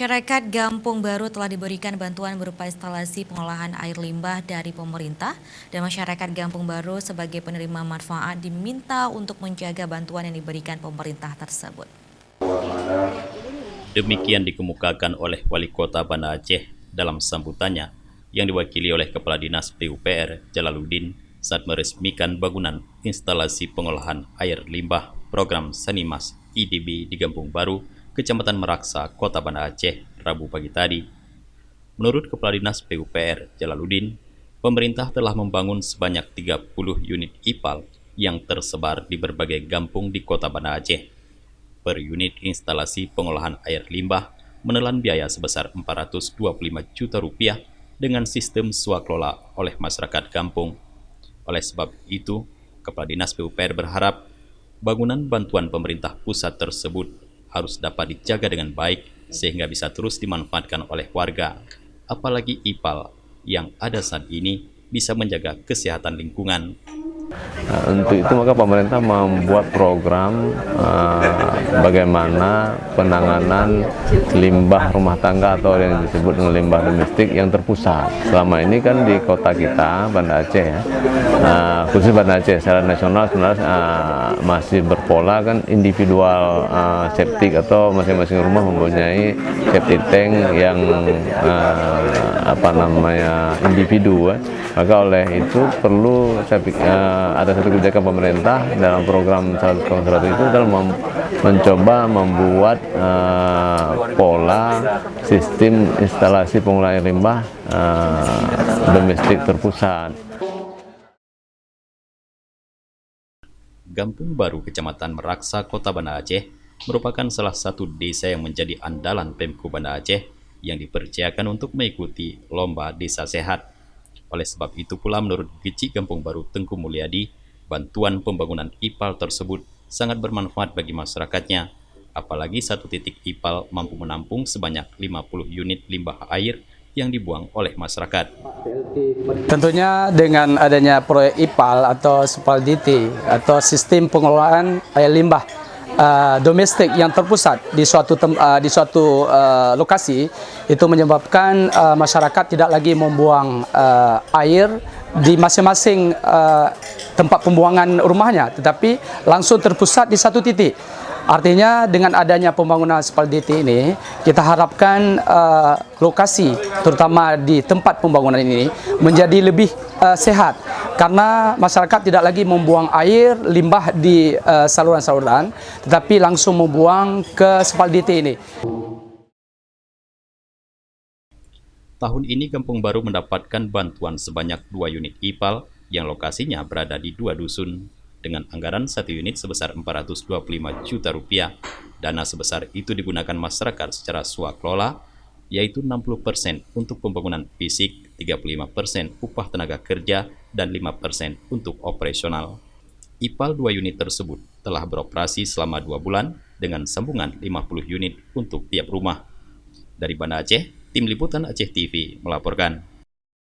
Masyarakat Gampung Baru telah diberikan bantuan berupa instalasi pengolahan air limbah dari pemerintah dan masyarakat Gampung Baru sebagai penerima manfaat diminta untuk menjaga bantuan yang diberikan pemerintah tersebut. Demikian dikemukakan oleh Wali Kota Banda Aceh dalam sambutannya yang diwakili oleh Kepala Dinas PUPR Jalaluddin saat meresmikan bangunan instalasi pengolahan air limbah program Sanimas IDB di Gampung Baru, Kecamatan Meraksa, Kota Banda Aceh, Rabu pagi tadi. Menurut Kepala Dinas PUPR Jalaluddin, pemerintah telah membangun sebanyak 30 unit IPAL yang tersebar di berbagai kampung di Kota Banda Aceh. Per unit instalasi pengolahan air limbah menelan biaya sebesar Rp425 juta dengan sistem swakelola oleh masyarakat kampung. Oleh sebab itu, Kepala Dinas PUPR berharap bangunan bantuan pemerintah pusat tersebut harus dapat dijaga dengan baik sehingga bisa terus dimanfaatkan oleh warga. Apalagi IPAL yang ada saat ini bisa menjaga kesehatan lingkungan. Untuk itu maka pemerintah membuat program bagaimana penanganan limbah rumah tangga atau yang disebut dengan limbah domestik yang terpusat. Selama ini kan di kota kita, Banda Aceh ya, khusus Banda Aceh secara nasional sebenarnya masih berpola kan individual septic atau masing-masing rumah mempunyai septic tank yang individu. Maka oleh itu perlu ada satu kebijakan pemerintah dalam program 100 itu dalam mencoba membuat pola sistem instalasi pengolahan limbah domestik terpusat. Gampung Baru, Kecamatan Meraksa, Kota Banda Aceh, merupakan salah satu desa yang menjadi andalan Pemko Banda Aceh yang dipercayakan untuk mengikuti Lomba Desa Sehat. Oleh sebab itu pula menurut Geci Gampung Baru Tengku Mulyadi, bantuan pembangunan IPAL tersebut sangat bermanfaat bagi masyarakatnya. Apalagi satu titik IPAL mampu menampung sebanyak 50 unit limbah air yang dibuang oleh masyarakat. Tentunya dengan adanya proyek IPAL atau SPALDT atau sistem pengelolaan air limbah domestik yang terpusat di suatu lokasi, itu menyebabkan masyarakat tidak lagi membuang air di masing-masing tempat pembuangan rumahnya, tetapi langsung terpusat di satu titik. Artinya dengan adanya pembangunan SPALDT ini, kita harapkan lokasi terutama di tempat pembangunan ini menjadi lebih sehat, karena masyarakat tidak lagi membuang air limbah di saluran-saluran, tetapi langsung membuang ke SPALDT ini. Tahun ini Kampung Baru mendapatkan bantuan sebanyak 2 unit IPAL yang lokasinya berada di 2 dusun dengan anggaran 1 unit sebesar Rp425 juta. Dana sebesar itu digunakan masyarakat secara swakelola, yaitu 60% untuk pembangunan fisik, 35% upah tenaga kerja, dan 5% untuk operasional. IPAL 2 unit tersebut telah beroperasi selama 2 bulan dengan sambungan 50 unit untuk tiap rumah. Dari Banda Aceh, Tim Liputan Aceh TV melaporkan.